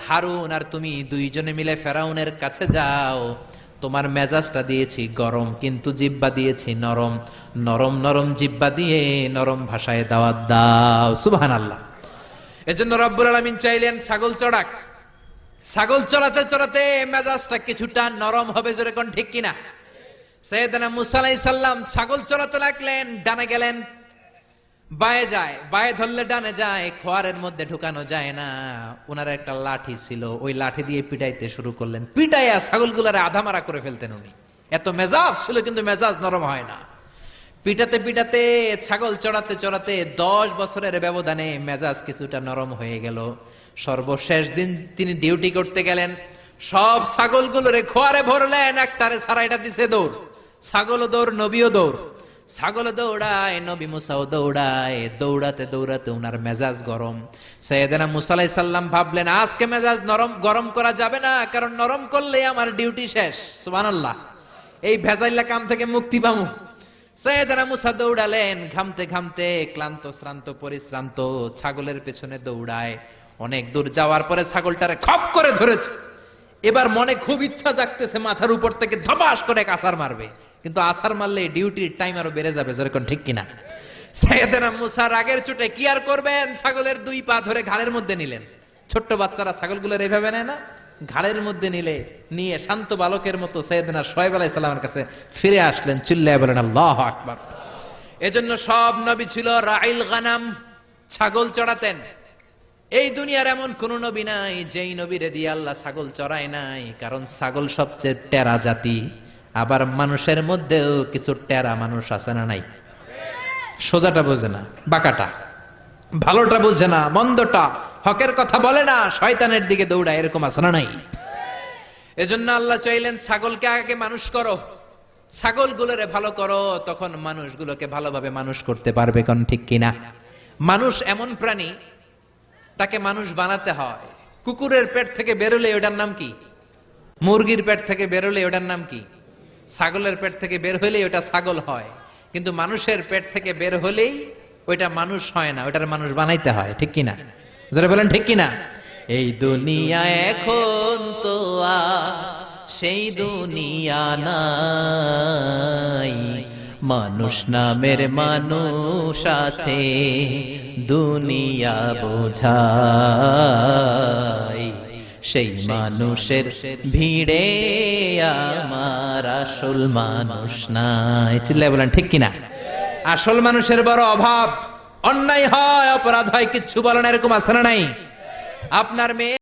হারুন আর তুমি দুইজনে মিলে ফেরাউনের কাছে যাও, তোমার মেজাজটা দিয়েছি গরম, কিন্তু জিহ্বা দিয়েছি নরম। নরম নরম জিহ্বা দিয়ে নরম ভাষায় দাওয়াত দাও। সুবহানাল্লাহ। এজন্য রব্বুল আলামিন চাইলেন ছাগল চড়াক। ছাগল চড়াতে চড়াতে মেজাজটা কিছুটা নরম হবে, জোরে কোন ঠিক কিনা? সাইয়েদনা মুসা আলাইহিস সালাম ছাগল চড়াতে লাগলেন, ডানে গেলেন বায়ে যায়, বায়ে ধরলে ডানে যায়, খোয়ারের মধ্যে ঢুকানো যায় না। ওনার একটা লাঠি ছিল, ওই লাঠি দিয়ে পিটাইতে শুরু করলেন। পিটাইয়া ছাগলগুলারে আধামারা করে ফেলতেন উনি। এত মেজাজ ছিল, কিন্তু মেজাজ নরম হয় না। পিটাতে পিটাতে ছাগল চড়াতে চড়াতে 10 বছরের ব্যবধানে মেজাজ কিছুটা নরম হয়ে গেল। সর্বশেষ দিন তিনি ডিউটি করতে গেলেন, সব ছাগলগুলোরে খোয়ারে ভরলেন, একটারে সারাইটা দিছে দৌড়। ছাগলও দৌড়, নবীও দৌড়। ছাগল দৌড়ায়, নবী মুসাও দৌড়ায়। দৌড়াতে দৌড়াতে উনার মেজাজ গরম। সাইয়েদনা মুসা আলাইহিস সালাম ভাবলেন, আজকে মেজাজ গরম করা যাবে না, কারণ নরম করলে আমার ডিউটি শেষ। সুবহানাল্লাহ। এই ভেজাইলা কাম থেকে মুক্তি পাবো। সাইয়েদনা মুসা দৌড়ালেন, ঘামতে ঘামতে ক্লান্ত শ্রান্ত পরিশ্রান্ত ছাগলের পেছনে দৌড়ায়। অনেক দূর যাওয়ার পরে ছাগলটারে খপ করে ধরেছে। এবার মনে খুব ইচ্ছা জাগতেছে মাথার উপর থেকে ধপাস করে আছাড় মারবে, কিন্তু আছাড় মারলে ডিউটির টাইম আরো বেড়ে যাবে, যেরকম ঠিক কিনা? সাইয়েদনা মুসা রাগের চোটে কি আর করবেন, ছাগলের 2 পা ধরে ঘাড়ের মধ্যে নিলেন। ছোট্ট বাচ্চারা ছাগলগুলোর এইভাবে নেয় না, ঘাড়ের মধ্যে নিয়ে শান্ত বালকের মতো সাইয়েদনা শুআয়ব আলাইহিস সালামের কাছে ফিরে আসলেন। চিল্লায়ে বলেন আল্লাহু আকবার। এজন্য সব নবী ছিল রাইল গানাম, ছাগল চড়াতেন। এই দুনিয়ার এমন কোন নবী নাই যেই নবীরে দিয়ে আল্লাহ ছাগল চড়ায় নাই, কারণ ছাগল সবচেয়ে টেরা জাতি। আবার মানুষের মধ্যেও কিছু টেরা মানুষ আছে না নাই? সোজাটা বোঝে না, বাঁকাটা, ভালোটা বোঝে না, মন্দটা, হকের কথা বলে না, শয়তানের দিকে দৌড়ায়, এরকম আছে না নাই? এজন্য আল্লাহ চাইলেন ছাগলকে আগে মানুষ করো, ছাগলগুলোরে ভালো করো, তখন মানুষগুলোকে ভালোভাবে মানুষ করতে পারবে। কোন ঠিক কিনা? মানুষ এমন প্রাণী, তাকে মানুষ বানাতে হয়। কুকুরের পেট থেকে বেরোলে ওটার নাম কি? মুরগির পেট থেকে বেরোলে ওটার নাম কি? ছাগলের পেট থেকে বের হলেই ওটা ছাগল হয়। কিন্তু মানুষের পেট থেকে বের হলেই ওইটা মানুষ হয় না, ওটার মানুষ বানাইতে হয়। ঠিক কিনা? যারা বলেন ঠিক কিনা? এই দুনিয়া এখন তো সেই দুনিয়া নাই, মানুষ নামের মানুষ আছে, দুনিয়া বোঝাই, সেই মানুষের ভিড়ে আমার আসল মানুষ নাই। চিল্লায় বলেন ঠিক কিনা? আসল মানুষের বড় অভাব। অন্যায় হয়, অপরাধ হয়, কিচ্ছু বলেন, এরকম আছে না নাই? আপনার মেয়ে